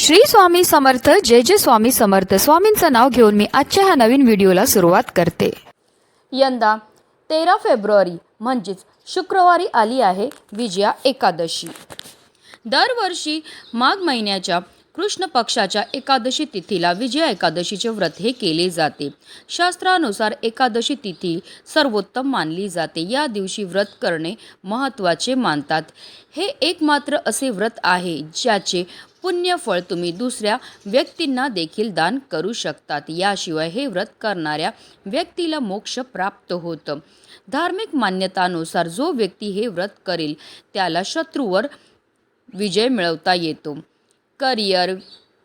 श्री स्वामी समर्थ. जय जय स्वामी समर्थ. स्वामींचं नाव घेऊन मी आजच्या ह्या नवीन व्हिडिओला सुरुवात करते. यंदा 13 फेब्रुवारी म्हणजेच शुक्रवारी आली आहे विजया एकादशी. दरवर्षी माघ महिन्याच्या कृष्ण पक्षाच्या एकादशी तिथीला विजया एकादशीचे व्रत हे केले जाते. शास्त्रानुसार एकादशी तिथी सर्वोत्तम मानली जाते. या दिवशी व्रत करणे महत्त्वाचे मानतात. हे एकमात्र असे व्रत आहे ज्याचे पुण्यफळ तुम्ही दुसऱ्या व्यक्तींना देखील दान करू शकतात. याशिवाय हे व्रत करणाऱ्या व्यक्तीला मोक्ष प्राप्त होतं. धार्मिक मान्यतानुसार जो व्यक्ती हे व्रत करेल त्याला शत्रूवर विजय मिळवता येतो. करिअर,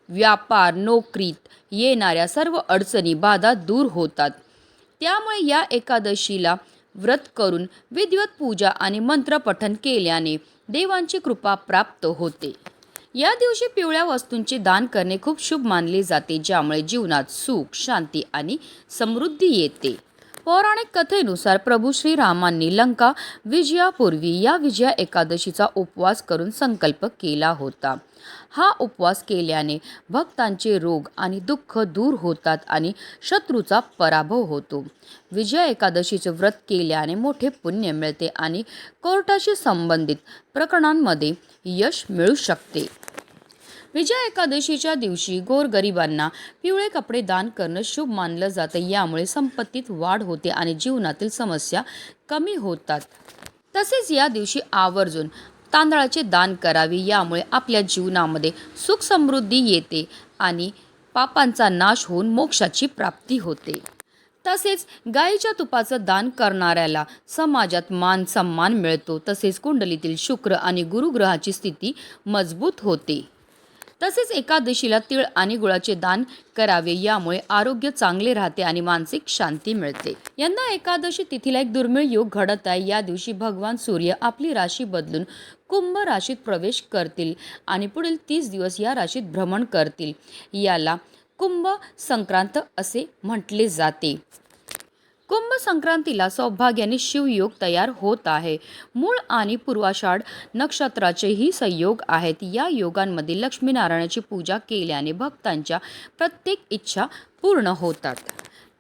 व्यापार, नोकरीत येणाऱ्या सर्व अडचणी, बाधा दूर होतात. त्यामुळे या एकादशीला व्रत करून विधिवत पूजा आणि मंत्रपठण केल्याने देवांची कृपा प्राप्त होते. या दिवशी पिवळ्या वस्तूंचे दान करणे खूप शुभ मानले जाते, ज्यामुळे जीवनात सुख, शांती आणि समृद्धी येते. पौराणिक कथेनुसार प्रभू श्रीरामांनी लंका विजयापूर्वी या विजया एकादशीचा उपवास करून संकल्प केला होता. हा उपवास केल्याने भक्तांचे रोग आणि दुःख दूर होतात आणि शत्रूचा पराभव होतो. विजया एकादशीचे व्रत केल्याने मोठे पुण्य मिळते आणि कोर्टाशी संबंधित प्रकरणांमध्ये यश मिळू शकते. विजया एकादशीच्या दिवशी गोरगरिबांना पिवळे कपडे दान करणं शुभ मानलं जातं. यामुळे संपत्तीत वाढ होते आणि जीवनातील समस्या कमी होतात. तसेच या दिवशी आवर्जून तांदळाचे दान करावे. यामुळे आपल्या जीवनामध्ये सुख समृद्धी येते आणि पापांचा नाश होऊन मोक्षाची प्राप्ती होते. तसेच गायीच्या तुपाचं दान करणाऱ्याला समाजात मान सन्मान मिळतो. तसेच कुंडलीतील शुक्र आणि गुरुग्रहाची स्थिती मजबूत होते. तसेच एकादशीला तीळ आणि गुळाचे दान करावे. यामुळे आरोग्य चांगले राहते आणि मानसिक शांती मिळते. यंदा एकादशी तिथीला एक दुर्मिळ योग घडत आहे. या दिवशी भगवान सूर्य आपली राशी बदलून कुंभ राशीत प्रवेश करतील आणि पुढील 30 दिवस या राशीत भ्रमण करतील. याला कुंभ संक्रांत असे म्हटले जाते. कुंभ संक्रांतीला सौभाग्याने शिवयोग तयार होत आहे. मूळ आणि पूर्वाषाढ नक्षत्राचेही संयोग आहेत. या योगांमध्ये लक्ष्मीनारायणाची पूजा केल्याने भक्तांच्या प्रत्येक इच्छा पूर्ण होतात.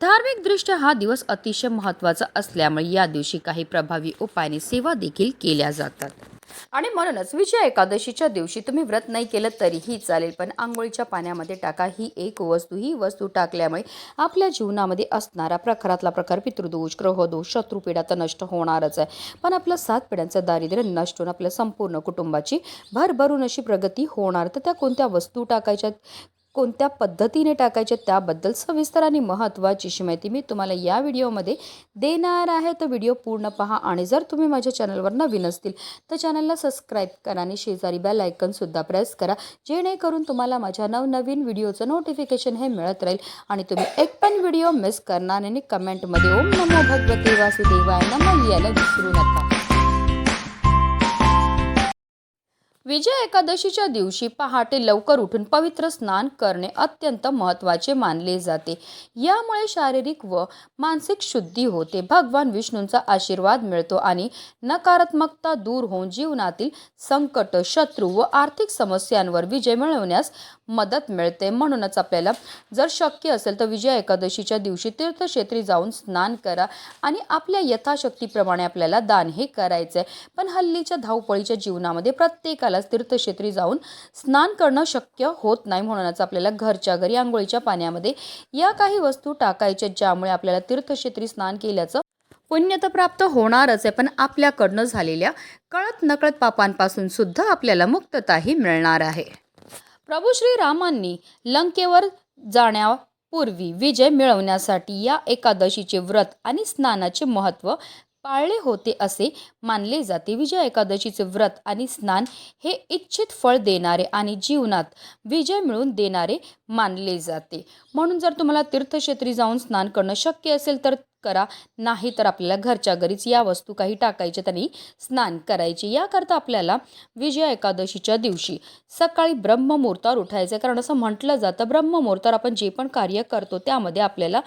धार्मिकदृष्ट्या हा दिवस अतिशय महत्त्वाचा असल्यामुळे या दिवशी काही प्रभावी उपायाने सेवा देखील केल्या जातात. आणि म्हणूनच विजया एकादशीच्या दिवशी तुम्ही व्रत नाही केलं तरीही चालेल, पण आंघोळीच्या पाण्यामध्ये टाका ही एक वस्तू. ही वस्तू टाकल्यामुळे आपल्या जीवनामध्ये असणारा प्रखरातला प्रकार, पितृदोष, ग्रहदोष, शत्रुपीडा तर नष्ट होणारच आहे, पण आपलं 7 पिढ्यांचं दारिद्र्य नष्ट होऊन आपल्या संपूर्ण कुटुंबाची भरभरून अशी प्रगती होणार. तर त्या कोणत्या वस्तू टाकायच्यात, कोणत्या पद्धतीने टाकायचे त्याबद्दल सविस्तर आणि महत्त्वाची माहिती मी तुम्हाला या व्हिडिओमध्ये देणार आहे. तर व्हिडिओ पूर्ण पहा आणि जर तुम्ही माझ्या चॅनलवर नवीन असतील तर चॅनलला सबस्क्राईब करा आणि शेजारी बेल आयकॉनसुद्धा प्रेस करा, जेणेकरून तुम्हाला माझ्या नवनवीन व्हिडिओचं नोटिफिकेशन हे मिळत राहील आणि तुम्ही एक पण व्हिडिओ मिस करणार नाही. कमेंटमध्ये ओम नमो भगवते वासुदेवाय नमः यायला विसरू नका. विजया एकादशीच्या दिवशी पहाटे लवकर उठून पवित्र स्नान करणे अत्यंत महत्त्वाचे मानले जाते. यामुळे शारीरिक व मानसिक शुद्धी होते. भगवान विष्णूंचा आशीर्वाद मिळतो आणि नकारात्मकता दूर होऊन जीवनातील संकट, शत्रू व आर्थिक समस्यांवर विजय मिळवण्यास मदत मिळते. म्हणूनच आपल्याला जर शक्य असेल तर विजया एकादशीच्या दिवशी तीर्थक्षेत्री जाऊन स्नान करा आणि आपल्या यथाशक्तीप्रमाणे आपल्याला दान हे करायचं आहे. पण हल्लीच्या धावपळीच्या जीवनामध्ये प्रत्येकाला तीर्थक्षेत्री जाऊन स्नान करणं शक्य होत नाही. म्हणूनच आपल्याला घरच्या घरी आंघोळीच्या पाण्यामध्ये या काही वस्तू टाकायच्या, ज्यामुळे आपल्याला तीर्थक्षेत्री स्नान केल्याचं पुण्य तर प्राप्त होणारच आहे, पण आपल्याकडनं झालेल्या कळत नकळत पापांपासून सुद्धा आपल्याला मुक्तताही मिळणार आहे. प्रभू श्रीरामांनी लंकेवर जाण्यापूर्वी विजय मिळवण्यासाठी या एकादशीचे व्रत आणि स्नानाचे महत्त्व पाळले होते असे मानले जाते. विजया एकादशीचे व्रत आणि स्नान हे इच्छित फळ देणारे आणि जीवनात विजय मिळवून देणारे मानले जाते. म्हणून जर तुम्हाला तीर्थक्षेत्री जाऊन स्नान करणं शक्य असेल तर करा, नाही तर आपल्याला घरच्या घरीच या वस्तू काही टाकायच्या आणि स्नान करायचे. याकरता आपल्याला विजया एकादशीच्या दिवशी सकाळी ब्रह्ममुहूर्तावर उठायचं, कारण असं म्हटलं जातं ब्रह्ममुहूर्तावर आपण जे पण कार्य करतो त्यामध्ये आपल्याला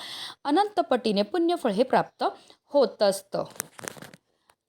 अनंत पटीने पुण्यफळ हे प्राप्त होत असतं.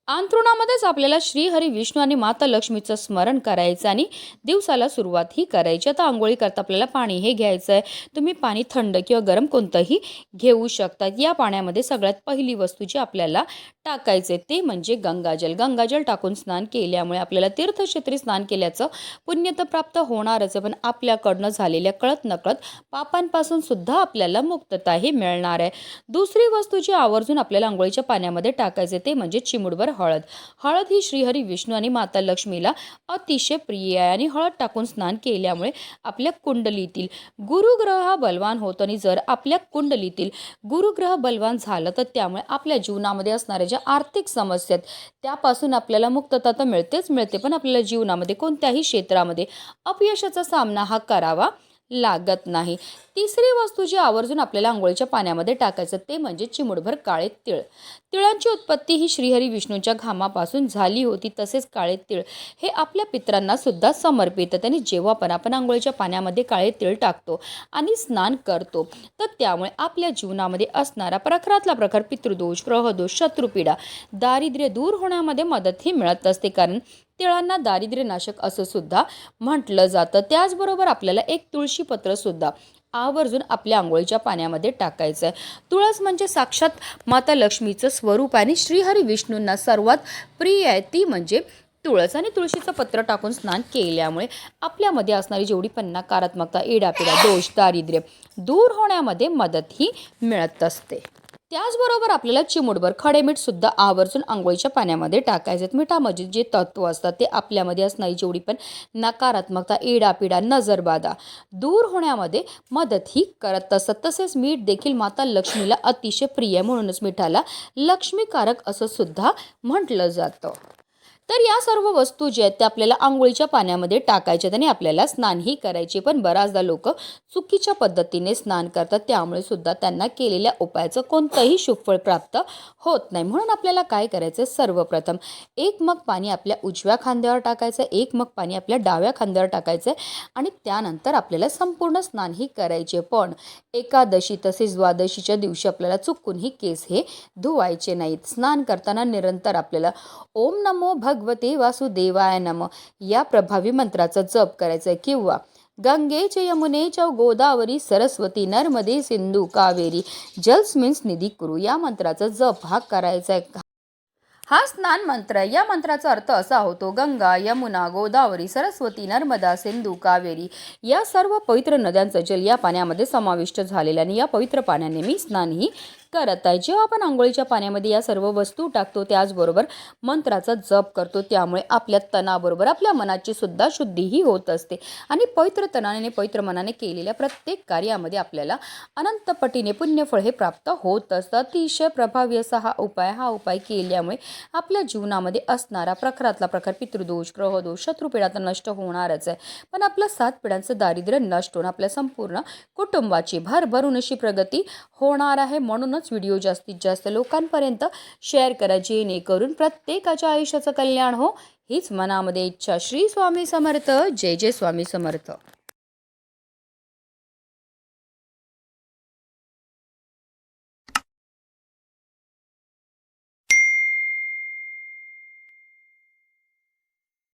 अंथरुणामध्येच आपल्याला श्रीहरी विष्णू आणि माता लक्ष्मीचं स्मरण करायचं आणि दिवसाला सुरुवात ही करायची. आता आंघोळी करता आपल्याला पाणी हे घ्यायचं आहे. तुम्ही पाणी थंड किंवा गरम कोणतंही घेऊ शकता. या पाण्यामध्ये सगळ्यात पहिली वस्तू जी आपल्याला टाकायचे ते म्हणजे गंगाजल. गंगाजल टाकून स्नान केल्यामुळे आपल्याला तीर्थक्षेत्री स्नान केल्याचं पुण्य तर प्राप्त होणारच आहे, पण आपल्याकडनं झालेल्या कळत नकळत पापांपासून सुद्धा आपल्याला मुक्तता ही मिळणार आहे. दुसरी वस्तू जी आवर्जून आपल्याला आंघोळीच्या पाण्यामध्ये टाकायचे ते म्हणजे चिमूटभर हळद. हळद ही श्रीहरी विष्णू आणि माता लक्ष्मीला अतिशय प्रिय आहे आणि हळद टाकून स्नान केल्यामुळे आपल्या कुंडलीतील गुरुग्रह हा बलवान होतो आणि जर आपल्या कुंडलीतील गुरुग्रह बलवान झालं तर त्यामुळे आपल्या जीवनामध्ये असणाऱ्या ज्या आर्थिक समस्या आहेत त्यापासून आपल्याला मुक्तता तर मिळतेच मिळते, पण आपल्याला जीवनामध्ये कोणत्याही क्षेत्रामध्ये अपयशाचा सामना हा करावा लागत नाही. तिसरी वस्तू जी आवर्जून आपल्याला आंघोळीच्या पाण्यामध्ये टाकायचं ते म्हणजे चिमूटभर काळे तीळ. तिळांची उत्पत्ती ही श्रीहरी विष्णूच्या घामापासून झाली होती. तसेच काळे तीळ हे आपल्या पितरांना सुद्धा समर्पित आहेत आणि जेव्हा पण आपण आंघोळीच्या पाण्यामध्ये काळे तीळ टाकतो आणि स्नान करतो तर त्यामुळे आपल्या जीवनामध्ये असणारा प्रखरातला प्रखर पितृदोष, ग्रहदोष, शत्रुपीडा, दारिद्र्य दूर होण्यामध्ये मदत ही मिळत असते, कारण तिळांना दारिद्र्यनाशक असं सुद्धा म्हटलं जातं. त्याचबरोबर आपल्याला एक तुळशी पत्र सुद्धा आवर्जून आपल्या आंघोळीच्या पाण्यामध्ये टाकायचं आहे. तुळस म्हणजे साक्षात माता लक्ष्मीचं स्वरूप आहे आणि श्रीहरी विष्णूंना सर्वात प्रिय आहे ती म्हणजे तुळस. आणि तुळशीचं पत्र टाकून स्नान केल्यामुळे आपल्यामध्ये असणारी जेवढी पण नकारात्मकता, इडापिडा, दोष, दारिद्र्य दूर होण्यामध्ये मदत ही मिळत असते. त्याचबरोबर आपल्याला चिमूटभर खडे मीठ सुद्धा आवर्जून आंघोळीच्या पाण्यामध्ये टाकायचे. मिठामध्ये जे तत्व असतात ते आपल्यामध्ये असणारी जेवढी पण नकारात्मकता, इडापिडा, नजरबाधा दूर होण्यामध्ये मदत ही करत असतात. तसेच मीठ देखील माता लक्ष्मीला अतिशय प्रिय, म्हणूनच मिठाला लक्ष्मीकारक असं सुद्धा म्हटलं जातं. तर या सर्व वस्तू ज्या आहेत त्या आपल्याला आंघोळीच्या पाण्यामध्ये टाकायच्या आणि आपल्याला स्नानही करायचे. पण बऱ्याचदा लोक चुकीच्या पद्धतीने स्नान करतात, त्यामुळे सुद्धा त्यांना केलेल्या उपायाचं कोणतंही शुभफळ प्राप्त होत नाही. म्हणून आपल्याला काय करायचं, सर्वप्रथम एक मग पाणी आपल्या उजव्या खांद्यावर टाकायचं, एक मग पाणी आपल्या डाव्या खांद्यावर टाकायचं आणि त्यानंतर आपल्याला संपूर्ण स्नानही करायचे. पण एकादशी तसेच द्वादशीच्या दिवशी आपल्याला चुकूनही केस हे धुवायचे नाहीत. स्नान करताना निरंतर आपल्याला ओम नमो भगवते वासुदेवाय नमः या प्रभावी मंत्राचा जप करायचा आहे, किंवा गंगे च यमुने च गोदावरी सरस्वती नर्मदे सिंधू कावेरी जलस्मिन्स निधी कुरु या मंत्राचा जप हा करायचा आहे. हा स्नान मंत्र आहे. या मंत्राचा अर्थ असा होतो, गंगा, यमुना, गोदावरी, सरस्वती, नर्मदा, सिंधू, कावेरी या सर्व पवित्र नद्यांचा जल या पाण्यामध्ये समाविष्ट झालेला आणि या पवित्र पाण्याने मी स्नानही करत आहे. जेव्हा आपण आंघोळीच्या पाण्यामध्ये या सर्व वस्तू टाकतो त्याचबरोबर मंत्राचा जप करतो, त्यामुळे आपल्या तनाबरोबर आपल्या मनाची सुद्धा शुद्धीही होत असते आणि पवित्र तनाने, पवित्र मनाने केलेल्या प्रत्येक कार्यामध्ये आपल्याला अनंत पटीने पुण्यफळ हे प्राप्त होत असतं. अतिशय प्रभावी असा हा उपाय केल्यामुळे आपल्या जीवनामध्ये असणारा प्रखरातला प्रखर पितृदोष, ग्रहदोष, शत्रुपीडा तर नष्ट होणारच आहे, पण आपलं 7 पिढ्यांचं दारिद्र्य नष्ट होऊन आपल्या संपूर्ण कुटुंबाची भरभरून अशी प्रगती होणार आहे. म्हणूनच व्हिडिओ जास्तीत जास्त लोकांपर्यंत शेअर करा, जेणेकरून प्रत्येकाच्या आयुष्याचं कल्याण हो हीच मनामध्ये इच्छा. श्री स्वामी समर्थ. जय जय स्वामी समर्थ.